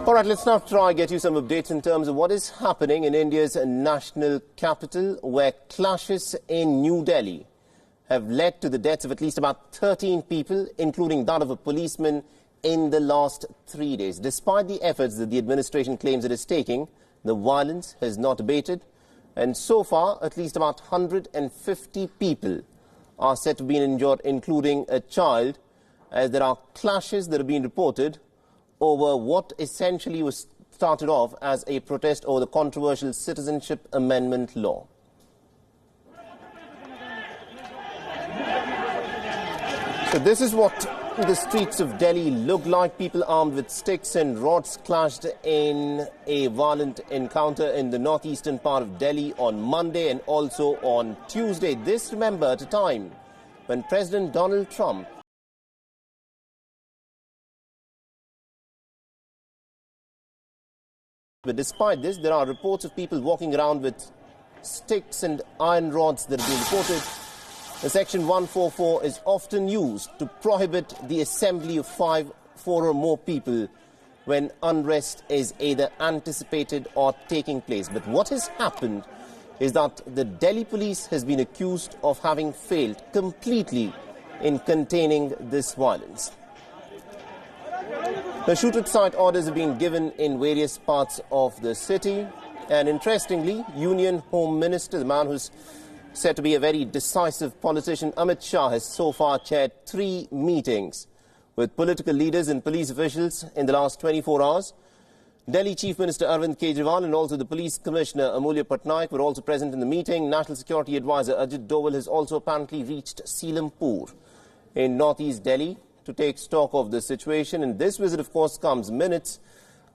All right, let's now try get you some updates in terms of what is happening in India's national capital, where clashes in New Delhi have led to the deaths of at least about 13 people, including that of a policeman, in the last 3 days. Despite the efforts that the administration claims it is taking, the violence has not abated, and so far at least about 150 people are said to be injured, including a child, as there are clashes that have been reported over what essentially was started off as a protest over the controversial Citizenship Amendment law. So this is what the streets of Delhi look like. People armed with sticks and rods clashed in a violent encounter in the northeastern part of Delhi on Monday and also on Tuesday. This, remember, at a time when President Donald Trump But despite this, there are reports of people walking around with sticks and iron rods that have been reported. The Section 144 is often used to prohibit the assembly of four or more people when unrest is either anticipated or taking place. But what has happened is that the Delhi police has been accused of having failed completely in containing this violence. The shoot-at-sight orders have been given in various parts of the city. And interestingly, Union Home Minister, the man who's said to be a very decisive politician, Amit Shah, has so far chaired 3 meetings with political leaders and police officials in the last 24 hours. Delhi Chief Minister Arvind Kejriwal and also the Police Commissioner Amulya Patnaik were also present in the meeting. National Security Advisor Ajit Doval has also apparently reached Seelampur in northeast Delhi to take stock of the situation. And this visit, of course, comes minutes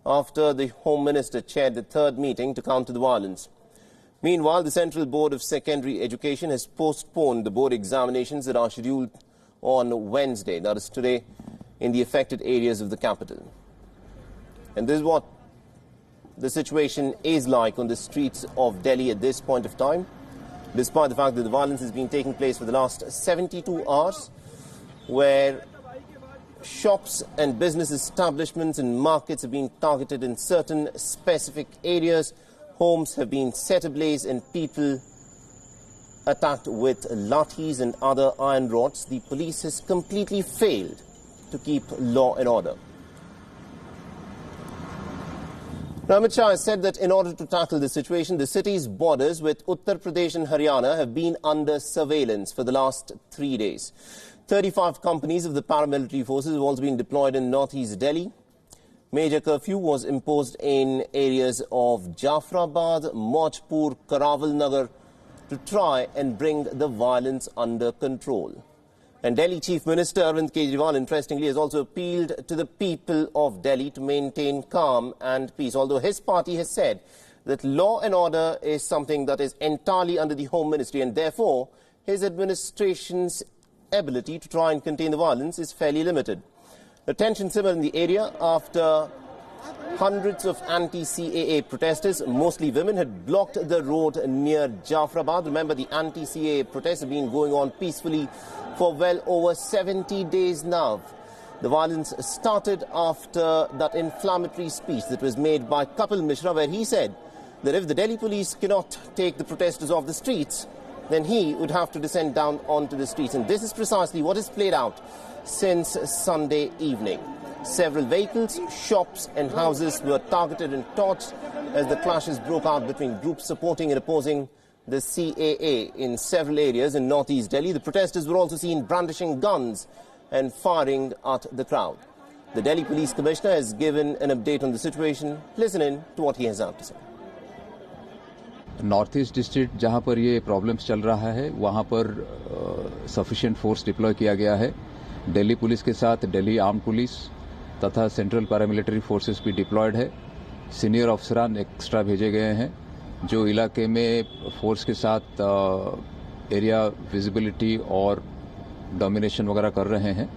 after the Home Minister chaired the 3rd meeting to counter the violence. Meanwhile, the Central Board of Secondary Education has postponed the board examinations that are scheduled on Wednesday, that is today, in the affected areas of the capital. And this is what the situation is like on the streets of Delhi at this point of time, despite the fact that the violence has been taking place for the last 72 hours, where shops and business establishments and markets have been targeted in certain specific areas. Homes have been set ablaze and people attacked with lathis and other iron rods. The police has completely failed to keep law and order. Amit Shah has said that in order to tackle the situation, the city's borders with Uttar Pradesh and Haryana have been under surveillance for the last 3 days. 35 companies of the paramilitary forces have also been deployed in northeast Delhi. Major curfew was imposed in areas of Jafrabad, Mojpur, Karaval Nagar to try and bring the violence under control. And Delhi Chief Minister Arvind Kejriwal, interestingly, has also appealed to the people of Delhi to maintain calm and peace, although his party has said that law and order is something that is entirely under the Home Ministry, and therefore his administration's ability to try and contain the violence is fairly limited. The tension simmered in the area after hundreds of anti-CAA protesters, mostly women, had blocked the road near Jafrabad. Remember, the anti-CAA protests have been going on peacefully for well over 70 days now. The violence started after that inflammatory speech that was made by Kapil Mishra, where he said that if the Delhi police cannot take the protesters off the streets, then he would have to descend down onto the streets. And this is precisely what has played out since Sunday evening. Several vehicles, shops and houses were targeted and torched as the clashes broke out between groups supporting and opposing the CAA in several areas in northeast Delhi. The protesters were also seen brandishing guns and firing at the crowd. The Delhi Police Commissioner has given an update on the situation. Listen in to what he has had to say. North east district जहां पर ये problems चल रहा है वहां पर sufficient force deploy किया गया है। दिल्ली पुलिस के साथ दिल्ली आर्म्ड पुलिस तथा सेंट्रल पैरामिलिट्री फोर्सेस भी डिप्लॉयड है। सीनियर अफसरान एक्स्ट्रा भेजे गए हैं जो इलाके में फोर्स के साथ एरिया विजिबिलिटी और डोमिनेशन वगैरह कर रहे हैं।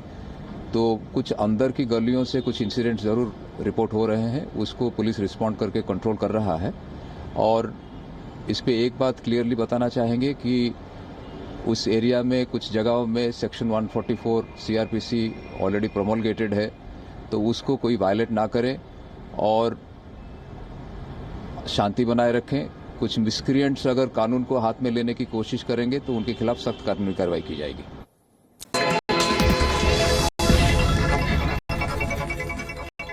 तो कुछ अंदर की गलियों से कुछ इंसिडेंट जरूर रिपोर्ट हो रहे हैं, उसको पुलिस रिस्पॉन्ड करके कंट्रोल कर रहा है। और इस पे एक बात क्लियरली बताना चाहेंगे कि उस एरिया में कुछ जगहों में सेक्शन 144 सीआरपीसी ऑलरेडी प्रोमोलगेटेड है, तो उसको कोई वायलेट ना करे और शांति बनाए रखें। कुछ मिसक्रिएंट्स अगर कानून को हाथ में लेने की कोशिश करेंगे तो उनके खिलाफ सख्त कानूनी कार्रवाई की जाएगी।